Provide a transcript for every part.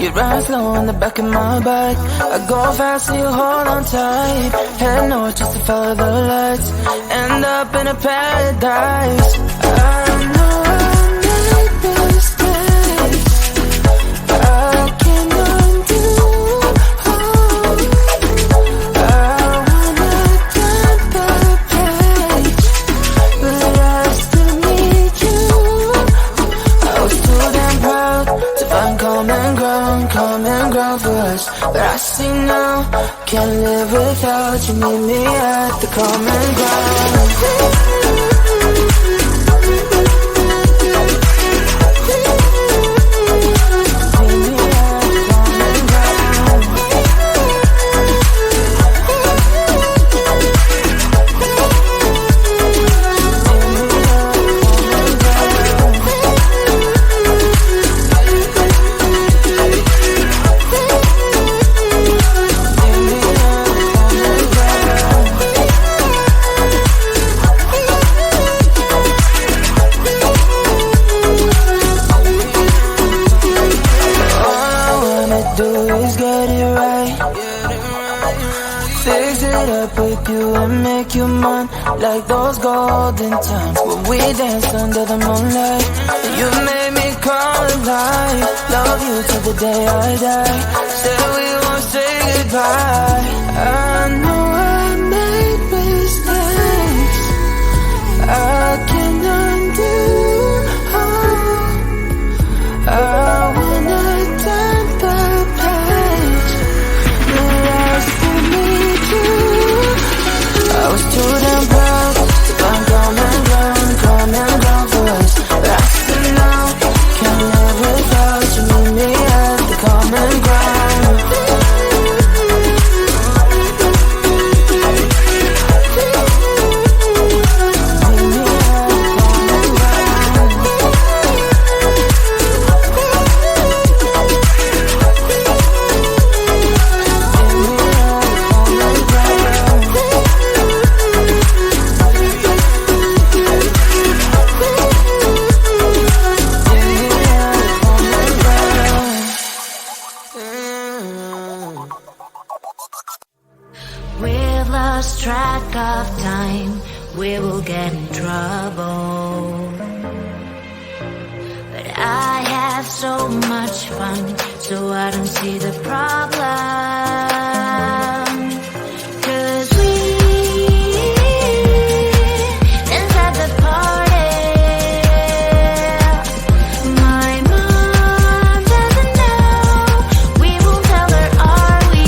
You ride slow on the back of my bike. I go fast so you hold on tight. Head north just to follow the lights. End up in a paradise. I know I made mistakes. I can undo. I wanna turn the page, but I still need you. I was too damn proud to find common ground for us, but I see now, can't live without you. Meet me at the common ground. Like those golden times when we danced under the moonlight. You made me come alive. Love you till the day I die. Said we won't say goodbye. I know I made mistakes. I can undo. I wanna turn the page, but I still need you. I was too damn proud to find common ground for us, but I still know, can't live without you. Meet me at the common ground. Track of time, we will get in trouble. But I have so much fun, so I don't see the problem. 'Cause we inside the party. My mom doesn't know. We won't tell her, are we?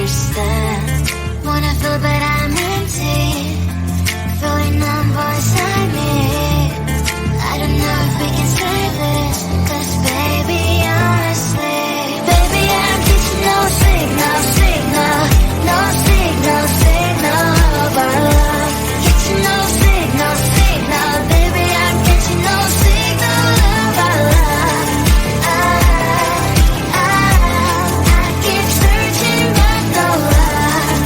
understand. Wanna full, but I'm empty, feeling numb inside me. I don't know if we can save this, 'cause baby, honestly, baby, I'm getting no signal, no signal of our love. Getting no signal, baby, I'm getting no signal of our love. I keep searching but no luck.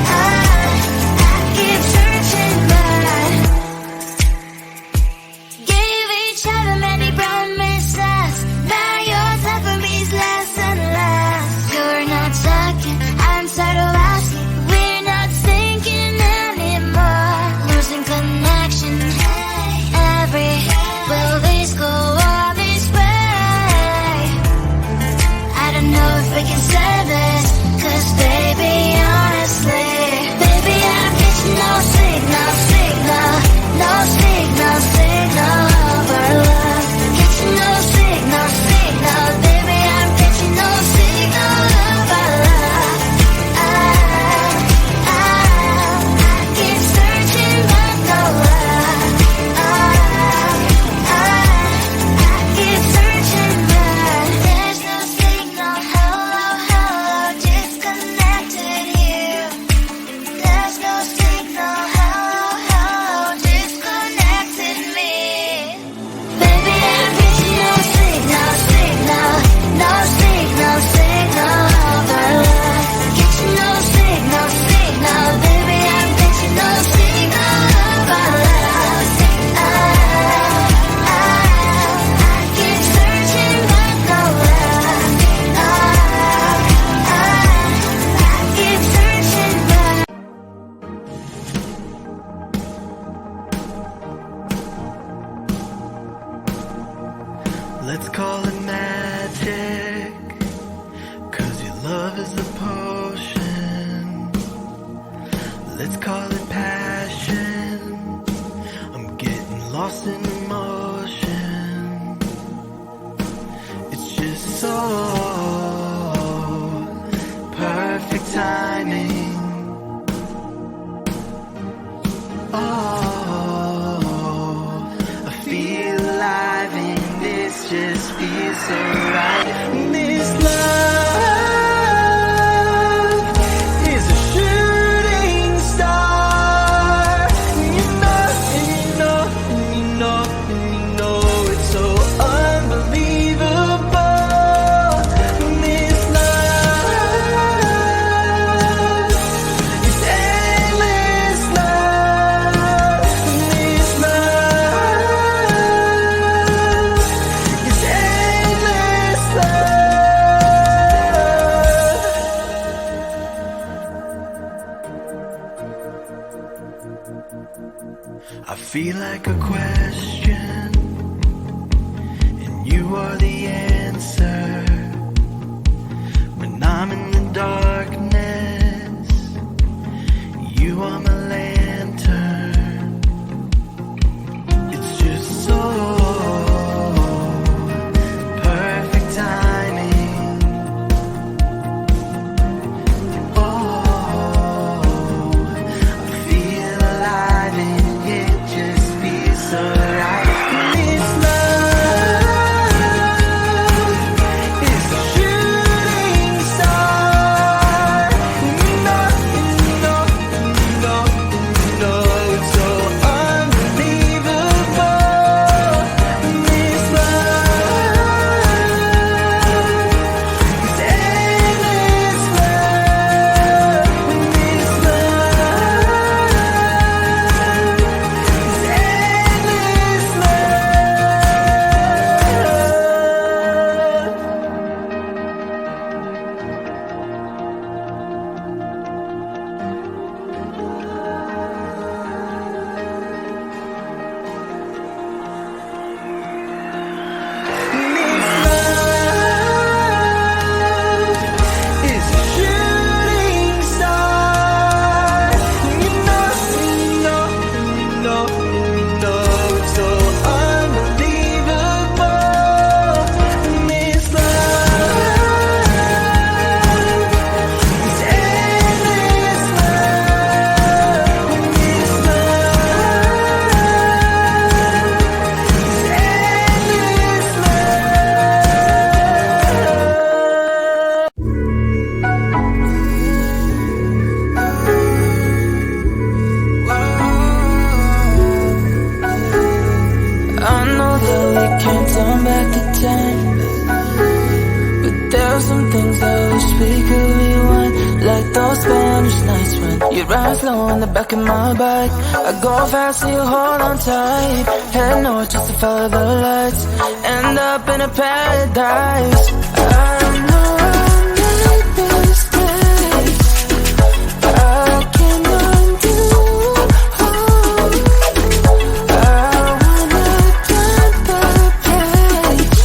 I keep searching but gave each other many promises. Now yours left me's less and less. You're not talking, I'm tired of asking. We're not thinking anymore. Losing connection. Will this go all this way? I don't know if we can save this, 'cause baby, honestly, baby, I'm getting no signal, no signal of our love. Getting no signal, baby, I'm getting no signal of our love. I keep searching but no luck. I keep searching but there's no signal. Hello, disconnected here. There's no signal. Hello, disconnected me. Baby, I'm getting no signal, no signal of our love. Getting no signal, baby, I'm getting no signal of our love. I keep searching but no luck. I keep searching but Let's call it magic, 'cause your love is a potion. Let's call it passion, I'm getting lost in emotion. It's just so perfect timing. Oh, I feel alive and this just feels so right. This love is a shooting star. You know, and you know, and you know, and you know it's so unbelievable. This love is endless love. This love is endless love. I feel like a question, and you are the answer. When I'm in the darkness, you are my lantern. It's just so perfect timing. Oh, I feel alive and it just feels so right. This love we could rewind like those Spanish nights when you ride slow on the back of my bike. I go fast so you hold on tight. Head north just to follow the lights. End up in a paradise. I know I made mistakes. I can undo. I wanna turn the page,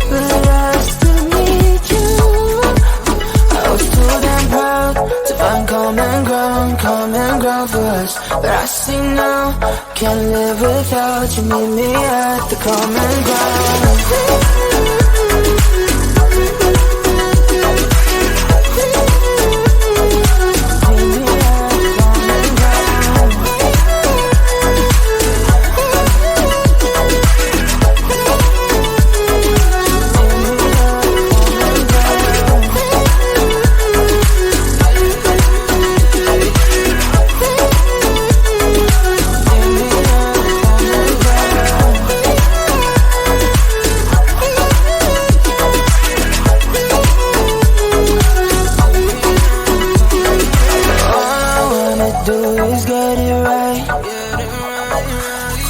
but I still need you. I was too damn proud to find common ground for us. But I see now, can't live without you. Meet me at the common ground.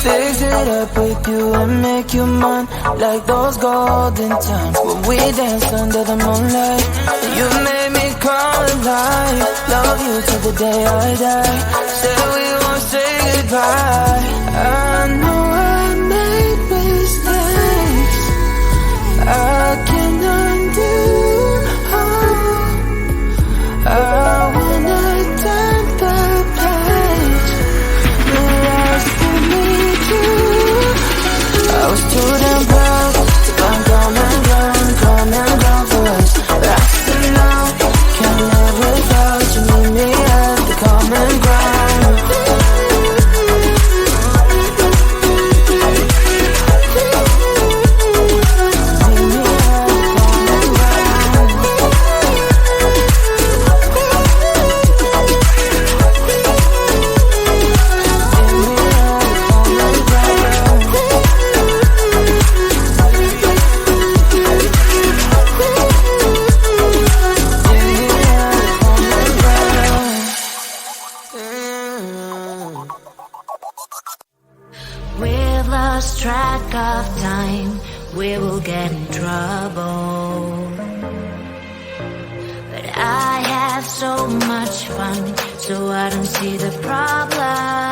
Fix it up with you and make you mine, like those golden times when we danced under the moonlight. You made me come alive. Love you till the day I die. Said we won't say goodbye. I know I made mistakes. I can undo. I wanna turn the page, but I still need you. I was too damn proud to find common ground for us. But I still know, can't live without you. Meet me at the common ground. We've lost track of time, we will get in trouble. But I have so much fun, so I don't see the problem.